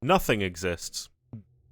Nothing exists.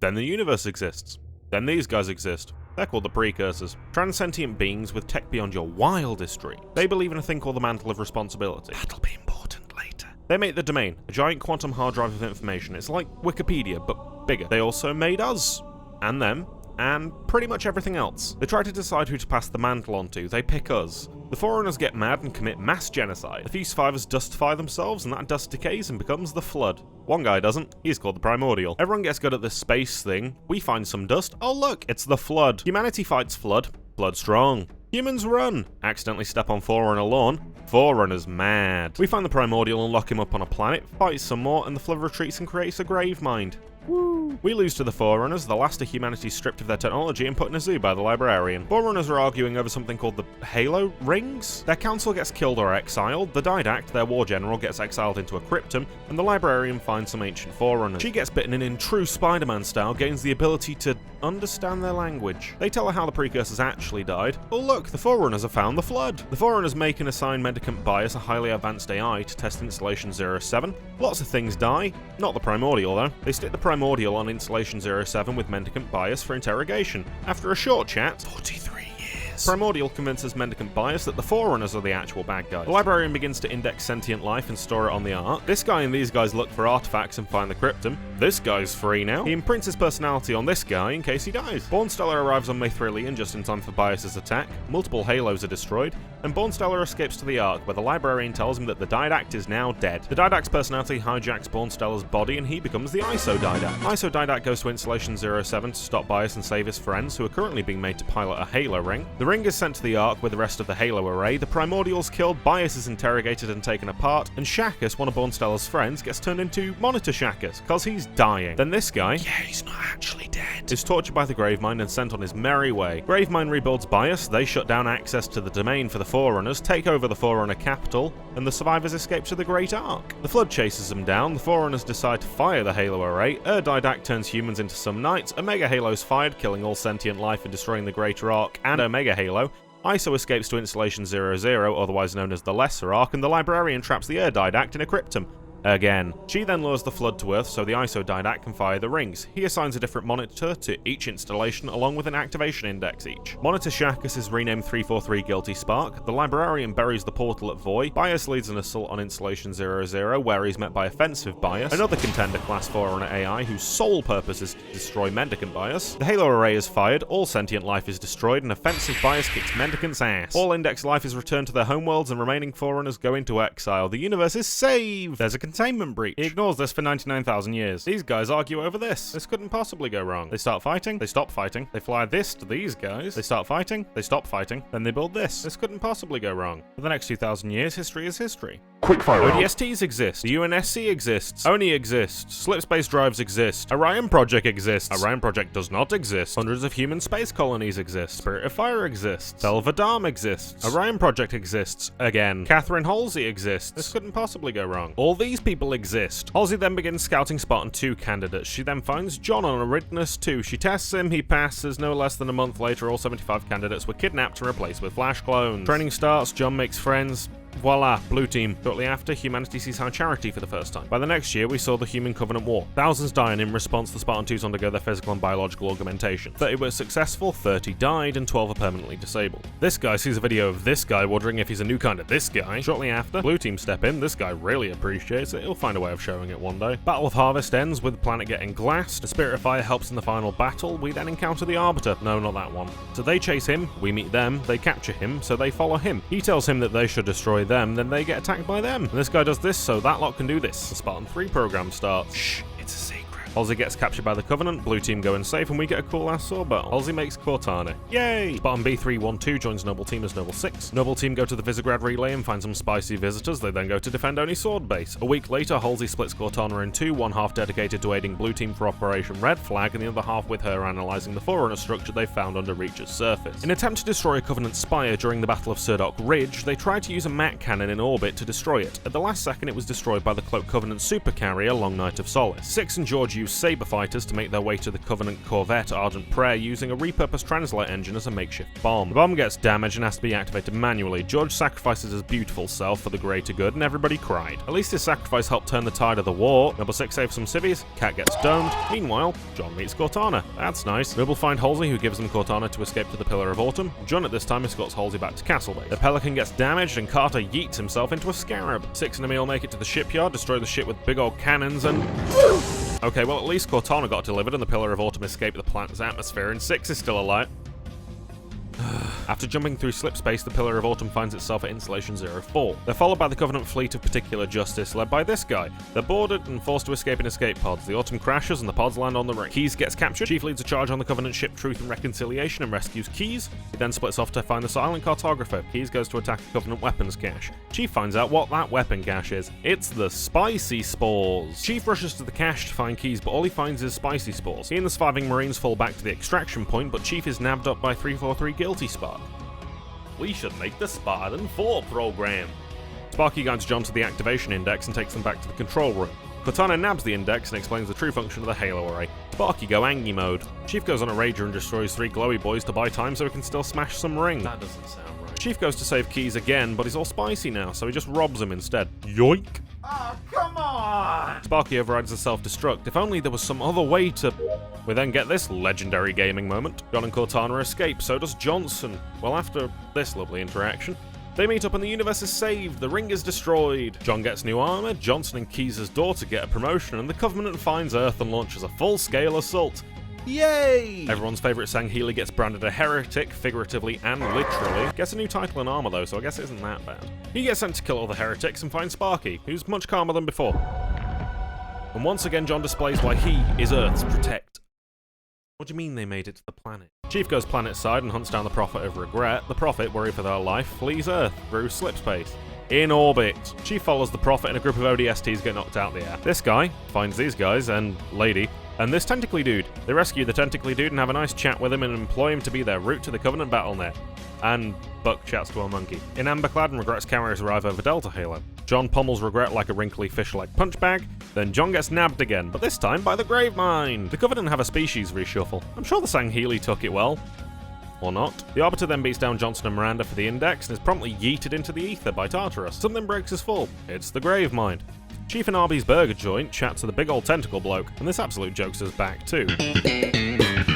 Then the universe exists. Then these guys exist. They're called the Precursors. Transcendent beings with tech beyond your wildest dreams. They believe in a thing called the Mantle of Responsibility. That'll be important later. They made the Domain, a giant quantum hard drive of information. It's like Wikipedia, but bigger. They also made us. And them. And pretty much everything else. They try to decide who to pass the mantle on to. They pick us. The Forerunners get mad and commit mass genocide. The few survivors dustify themselves, and that dust decays and becomes the Flood. One guy doesn't. He's called the Primordial. Everyone gets good at this space thing. We find some dust. Oh look, it's the Flood. Humanity fights Flood. Flood strong. Humans run. Accidentally step on Forerunner lawn. Forerunner's mad. We find the Primordial and lock him up on a planet, fight some more, and the Flood retreats and creates a grave mind. Woo. We lose to the Forerunners, the last of humanity stripped of their technology and put in a zoo by the Librarian. Forerunners are arguing over something called the Halo Rings. Their council gets killed or exiled, the Didact, their war general, gets exiled into a cryptum, and the Librarian finds some ancient Forerunners. She gets bitten and in true Spider-Man style gains the ability to understand their language. They tell her how the Precursors actually died. Oh look, the Forerunners have found the Flood. The Forerunners make and assign Mendicant Bias, a highly advanced AI, to test Installation 07. Lots of things die. Not the Primordial though. They stick the Primordial on Installation 07 with Mendicant Bias for interrogation. After a short chat, 43 years, Primordial convinces Mendicant Bias that the Forerunners are the actual bad guys. The Librarian begins to index sentient life and store it on the Ark. This guy and these guys look for artifacts and find the cryptum. This guy's free now. He imprints his personality on this guy in case he dies. Bornstellar arrives on Mithrilian just in time for Bias's attack. Multiple halos are destroyed, and Bornstellar escapes to the Ark, where the Librarian tells him that the Didact is now dead. The Didact's personality hijacks Bornstellar's body, and he becomes the ISO Didact. ISO Didact goes to Installation 07 to stop Bias and save his friends, who are currently being made to pilot a Halo ring. The ring is sent to the Ark with the rest of the Halo array, the Primordial's killed, Bias is interrogated and taken apart, and Shakkus, one of Bornstellar's friends, gets turned into Monitor Shakkus, cause he's dying. Then this guy, yeah, he's not actually dead, is tortured by the Gravemind and sent on his merry way. Gravemind rebuilds Bias, they shut down access to the Domain for the Forerunners, take over the Forerunner capital, and the survivors escape to the Great Ark. The Flood chases them down, the Forerunners decide to fire the Halo array, Didact turns humans into some knights, Omega Halo's fired, killing all sentient life and destroying the Greater Ark and Omega Halo. ISO escapes to Installation 00, otherwise known as the Lesser Ark, and the Librarian traps the Didact in a cryptum. Again. She then lures the Flood to Earth so the ISO Didact can fire the rings. He assigns a different monitor to each installation along with an activation index each. Monitor Shakkus is renamed 343 Guilty Spark, the Librarian buries the portal at Voy, Bias leads an assault on Installation 00 where he's met by Offensive Bias, another contender class Forerunner AI whose sole purpose is to destroy Mendicant Bias. The Halo array is fired, all sentient life is destroyed, and Offensive Bias kicks Mendicant's ass. All Index life is returned to their homeworlds and remaining Forerunners go into exile. The universe is saved! There's a containment breach. He ignores this for 99,000 years. These guys argue over this. This couldn't possibly go wrong. They start fighting, they stop fighting, they fly this to these guys, they start fighting, they stop fighting, then they build this. This couldn't possibly go wrong. For the next 2,000 years, history is history. Quickfire. ODSTs exist. The UNSC exists. ONI exists. Slip space drives exist. Orion Project exists. Orion Project does not exist. Hundreds of human space colonies exist. Spirit of Fire exists. Belvedam exists. Orion Project exists. Again. Catherine Halsey exists. This couldn't possibly go wrong. All these people exist. Halsey then begins scouting Spartan 2 candidates. She then finds John on Aridness 2. She tests him, he passes. No less than a month later, all 75 candidates were kidnapped and replaced with Flash clones. Training starts, John makes friends. Voila, blue team. Shortly after, humanity sees High Charity for the first time. By the next year, we saw the Human Covenant War. Thousands die, and in response, the Spartan 2s undergo their physical and biological augmentation. 30 were successful, 30 died, and 12 are permanently disabled. This guy sees a video of this guy wondering if he's a new kind of this guy. Shortly after, blue team step in. This guy really appreciates it. He'll find a way of showing it one day. Battle of Harvest ends with the planet getting glassed. The Spirit of Fire helps in the final battle. We then encounter the Arbiter. No, not that one. So they chase him, we meet them, they capture him, so they follow him. He tells him that they should destroy them, then they get attacked by them. And this guy does this, so that lot can do this. The Spartan 3 program starts. Shh, it's a secret. Halsey gets captured by the Covenant, blue team go in safe, and we get a cool ass sword battle. Halsey makes Cortana. Yay! Spartan B312 joins Noble Team as Noble 6. Noble Team go to the Visegrad relay and find some spicy visitors. They then go to defend Oni Sword Base. A week later, Halsey splits Cortana in two, one half dedicated to aiding blue team for Operation Red Flag, and the other half with her analysing the Forerunner structure they found under Reach's surface. In an attempt to destroy a Covenant spire during the Battle of Surdok Ridge, they tried to use a Mac cannon in orbit to destroy it. At the last second, it was destroyed by the Cloak Covenant supercarrier Long Night of Solace. Six and George use saber fighters to make their way to the Covenant corvette Ardent Prayer using a repurposed translate engine as a makeshift bomb. The bomb gets damaged and has to be activated manually. George sacrifices his beautiful self for the greater good, and everybody cried. At least his sacrifice helped turn the tide of the war. Noble 6 saves some civvies, Cat gets domed. Meanwhile, John meets Cortana. That's nice. Noble find Halsey, who gives them Cortana to escape to the Pillar of Autumn. John at this time escorts Halsey back to Castle Base. The Pelican gets damaged and Carter yeets himself into a scarab. 6 and Emil make it to the shipyard, destroy the ship with big old cannons, and... Okay, well at least Cortana got delivered and the Pillar of Autumn escaped the planet's atmosphere, and 6 is still alive. After jumping through slip space, the Pillar of Autumn finds itself at Installation 04. They're followed by the Covenant fleet of Particular Justice, led by this guy. They're boarded and forced to escape in escape pods. The Autumn crashes and the pods land on the ring. Keyes gets captured. Chief leads a charge on the Covenant ship Truth and Reconciliation and rescues Keyes. He then splits off to find the silent cartographer. Keyes goes to attack the Covenant weapons cache. Chief finds out what that weapon cache is. It's the spicy spores. Chief rushes to the cache to find Keyes, but all he finds is spicy spores. He and the surviving Marines fall back to the extraction point, but Chief is nabbed up by 343 Guilty Spark. We should make the Spartan 4 program. Sparky guides John to the activation index and takes them back to the control room. Cortana nabs the index and explains the true function of the Halo array. Sparky go Angie mode. Chief goes on a rager and destroys 3 glowy boys to buy time so he can still smash some ring. That doesn't sound right. Chief goes to save Keyes again, but he's all spicy now, so he just robs him instead. Yoink! Oh, come on! Sparky overrides the self-destruct. If only there was some other way to... We then get this legendary gaming moment. John and Cortana escape, so does Johnson. Well, after this lovely interaction, they meet up and the universe is saved, the ring is destroyed. John gets new armor, Johnson and Keyes' daughter get a promotion, and the Covenant finds Earth and launches a full-scale assault. Yay! Everyone's favourite Sangheili gets branded a heretic, figuratively and literally. Gets a new title and armor though, so I guess it isn't that bad. He gets sent to kill all the heretics and finds Sparky, who's much calmer than before. And once again John displays why he is Earth's protect. What do you mean they made it to the planet? Chief goes planet-side and hunts down the Prophet of Regret. The Prophet, worried for their life, flees Earth through slip space. In orbit. Chief follows the Prophet and a group of ODSTs get knocked out of the air. This guy finds these guys and lady and this tentacly dude. They rescue the tentacly dude and have a nice chat with him and employ him to be their route to the Covenant BattleNet. And Buck chats to a monkey. In Amberclad and Regret's carriers arrive over Delta Halo. John pummels Regret like a wrinkly fish-like punch bag, then John gets nabbed again, but this time by the Gravemind. The Covenant have a species reshuffle. I'm sure the Sangheili took it well. Or not. The Arbiter then beats down Johnson and Miranda for the index and is promptly yeeted into the ether by Tartarus. Something breaks his fall. It's the Gravemind. Chief and Arby's burger joint chat to the big old tentacle bloke, and this absolute jokester's back too.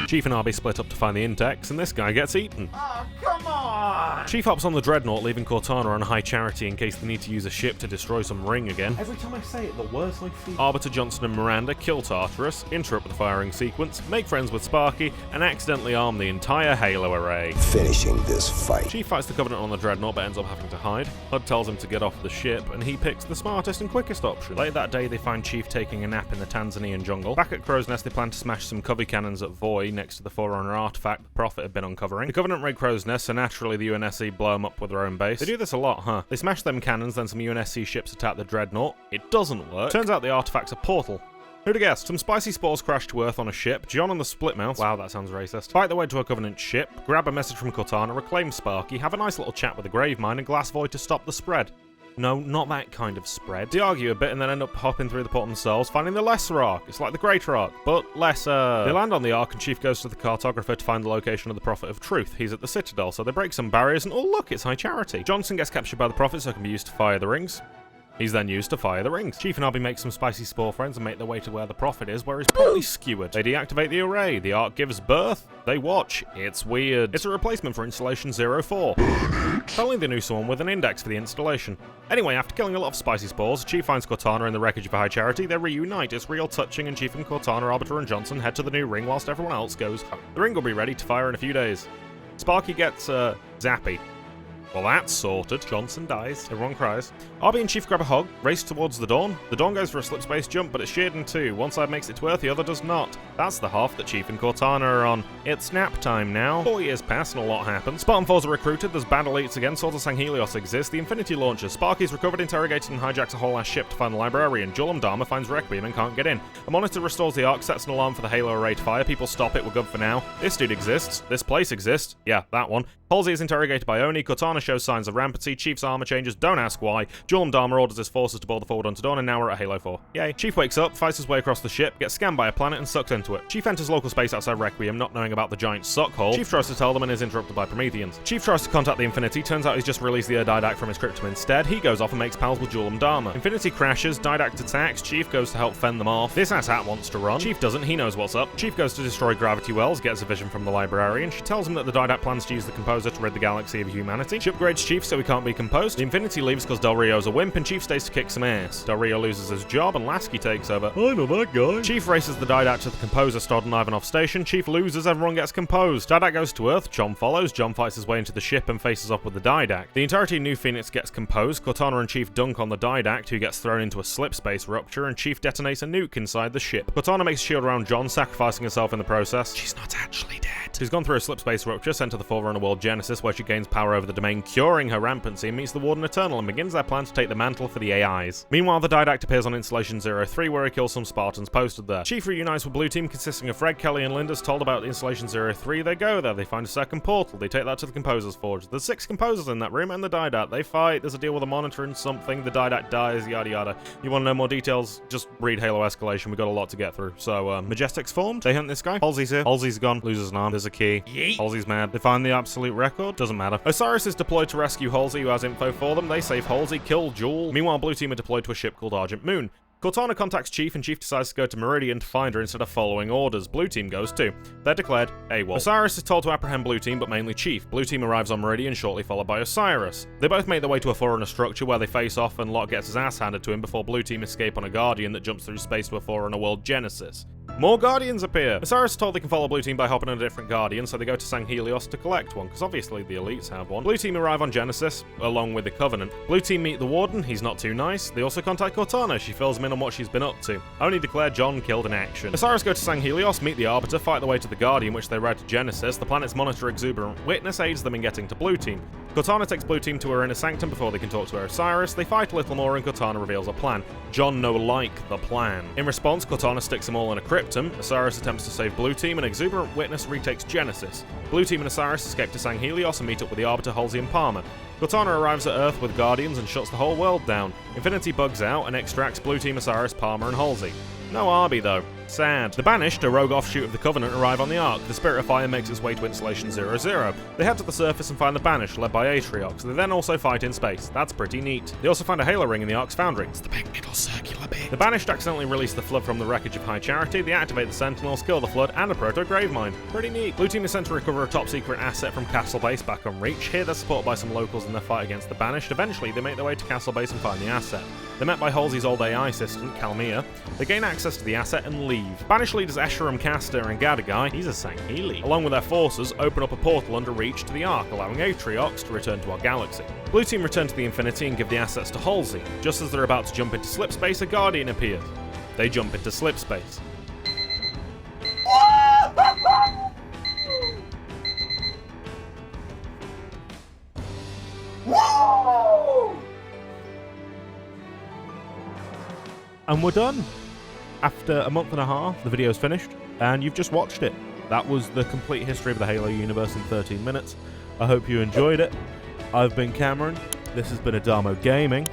Chief and Arby split up to find the index, and this guy gets eaten. Oh, come on! Chief hops on the Dreadnought, leaving Cortana on high charity in case they need to use a ship to destroy some ring again. Every time I say it, the worse I feel. Arbiter, Johnson and Miranda kill Tartarus, interrupt the firing sequence, make friends with Sparky, and accidentally arm the entire Halo array. Finishing this fight. Chief fights the Covenant on the Dreadnought but ends up having to hide. HUD tells him to get off the ship, and he picks the smartest and quickest option. Later that day, they find Chief taking a nap in the Tanzanian jungle. Back at Crow's Nest, they plan to smash some covey cannons at Voy next to the Forerunner artifact the Prophet had been uncovering. The Covenant raid Crow's Nest, so naturally the UNSC blow them up with their own base. They do this a lot, huh? They smash them cannons, then some UNSC ships attack the Dreadnought. It doesn't work. Turns out the artifact's a portal. Who'd have guessed? Some spicy spores crash to Earth on a ship. John and the Splitmouths, wow, that sounds racist, fight their way to a Covenant ship, grab a message from Cortana, reclaim Sparky, have a nice little chat with the Gravemind, and glass Void to stop the spread. No, not that kind of spread. They argue a bit and then end up hopping through the port themselves, finding the Lesser Ark. It's like the Greater Ark, but lesser. They land on the Ark and Chief goes to the cartographer to find the location of the Prophet of Truth. He's at the Citadel, so they break some barriers and oh look, it's high charity. Johnson gets captured by the Prophet so it can be used to fire the rings. He's then used to fire the rings. Chief and Arby make some spicy spore friends and make their way to where the Prophet is, where he's probably skewered. They deactivate the array. The Ark gives birth. They watch. It's weird. It's a replacement for Installation 04. Only they knew someone with an index for the installation. Anyway, after killing a lot of spicy spores, Chief finds Cortana in the wreckage of a high charity. They reunite. It's real touching, and Chief and Cortana, Arbiter and Johnson head to the new ring whilst everyone else goes home. The ring will be ready to fire in a few days. Sparky gets, zappy. Well, that's sorted. Johnson dies. Everyone cries. Arby and Chief grab a hug, race towards the Dawn. The Dawn goes for a slip space jump, but it's sheared in two. One side makes it to Earth, the other does not. That's the half that Chief and Cortana are on. It's nap time now. 4 years pass and a lot happens. Spartan 4s are recruited, there's bad elites again, Swords of Sanghelios exist, the Infinity Launcher. Sparky's recovered, interrogated, and hijacks a whole-ass ship to find the librarian. Julam Dharma finds Requiem and can't get in. A monitor restores the Ark, sets an alarm for the Halo array to fire. People stop it, we're good for now. This dude exists. This place exists. Yeah, that one. Halsey is interrogated by Oni, Cortana shows signs of rampancy, Chief's armor changes, don't ask why, Jul Dharma orders his forces to board the forward onto Dawn, and now we're at Halo 4. Yay. Chief wakes up, fights his way across the ship, gets scanned by a planet and sucked into it. Chief enters local space outside Requiem, not knowing about the giant suck hole. Chief tries to tell them and is interrupted by Prometheans. Chief tries to contact the Infinity, turns out he's just released the Didact from his cryptum instead. He goes off and makes pals with Jul Dharma. Infinity crashes, Didact attacks, Chief goes to help fend them off. This asshat wants to run. Chief doesn't, he knows what's up. Chief goes to destroy gravity wells, gets a vision from the librarian. She tells him that the Didact plans to use the composer to rid the galaxy of humanity. She upgrades Chief so he can't be composed. The Infinity leaves because Del Rio's a wimp and Chief stays to kick some ass. Del Rio loses his job and Lasky takes over. I know that guy. Chief races the Didact to the composer stored on Ivanov Station. Chief loses, everyone gets composed. Didact goes to Earth, John follows. John fights his way into the ship and faces off with the Didact. The entirety of New Phoenix gets composed. Cortana and Chief dunk on the Didact, who gets thrown into a slip space rupture, and Chief detonates a nuke inside the ship. Cortana makes a shield around John, sacrificing herself in the process. She's not actually dead. She's gone through a slip space rupture, sent to the Forerunner world Genesis, where she gains power over the domain, curing her rampancy, and meets the Warden Eternal and begins their plan to take the mantle for the AIs. Meanwhile, the Didact appears on Installation 03, where he kills some Spartans posted there. Chief reunites with Blue Team, consisting of Fred, Kelly, and Linda's told about Installation 03. They go there, they find a second portal, they take that to the Composer's Forge. There's 6 Composers in that room, and the Didact. They fight, there's a deal with a monitor and something, the Didact dies, yada yada. You want to know more details? Just read Halo Escalation, we got a lot to get through. So, Majestic's formed, they hunt this guy. Halsey's here, Halsey's gone, loses an arm, there's a key. Yeet. Halsey's mad. They find the absolute record, doesn't matter. Osiris is deployed to rescue Halsey, who has info for them. They save Halsey, kill Jul. Meanwhile, Blue Team are deployed to a ship called Argent Moon. Cortana contacts Chief, and Chief decides to go to Meridian to find her instead of following orders. Blue Team goes too. They're declared AWOL. Osiris is told to apprehend Blue Team, but mainly Chief. Blue Team arrives on Meridian, shortly followed by Osiris. They both make their way to a Forerunner structure where they face off, and Locke gets his ass handed to him before Blue Team escape on a Guardian that jumps through space to a Forerunner world Genesis. More Guardians appear! Osiris is told they can follow Blue Team by hopping on a different Guardian, so they go to Sang Helios to collect one, because obviously the elites have one. Blue Team arrive on Genesis, along with the Covenant. Blue Team meet the Warden, he's not too nice. They also contact Cortana, she fills them in on what she's been up to. Only declare John killed in action. Osiris go to Sang Helios, meet the Arbiter, fight their way to the Guardian, which they ride to Genesis. The planet's monitor Exuberant Witness aids them in getting to Blue Team. Cortana takes Blue Team to her inner sanctum before they can talk to Osiris. They fight a little more and Cortana reveals a plan. John no like the plan. In response, Cortana sticks them all in a cryptum. Osiris attempts to save Blue Team, and Exuberant Witness retakes Genesis. Blue Team and Osiris escape to Sang Helios and meet up with the Arbiter, Halsey, and Palmer. Cortana arrives at Earth with Guardians and shuts the whole world down. Infinity bugs out and extracts Blue Team, Osiris, Palmer, and Halsey. No Arby though. Sad. The Banished, a rogue offshoot of the Covenant, arrive on the Ark. The Spirit of Fire makes its way to Installation 00. They head to the surface and find the Banished, led by Atriox. They then also fight in space. That's pretty neat. They also find a Halo ring in the Ark's foundry. It's the big middle circular bit. The Banished accidentally release the Flood from the wreckage of High Charity. They activate the Sentinels, kill the Flood, and a proto-grave mine. Pretty neat. Blue Team is sent to recover a top-secret asset from Castle Base back on Reach. Here they're supported by some locals in their fight against the Banished. Eventually, they make their way to Castle Base and find the asset. They're met by Halsey's old AI assistant, Kalmia. They gain access to the asset and leave. Banished leaders Escher, Caster, and Gadagai, he's a Sangheli, along with their forces, open up a portal under Reach to the Ark, allowing Atriox to return to our galaxy. Blue Team return to the Infinity and give the assets to Halsey. Just as they're about to jump into slip space, a Guardian appears. They jump into slip space. And we're done. After a month and a half, the video's finished, and you've just watched it. That was the complete history of the Halo universe in 13 minutes. I hope you enjoyed it. I've been Cameron, this has been Adamo Gaming,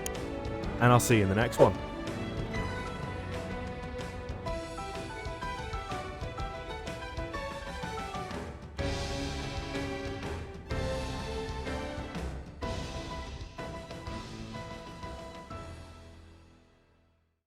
and I'll see you in the next one.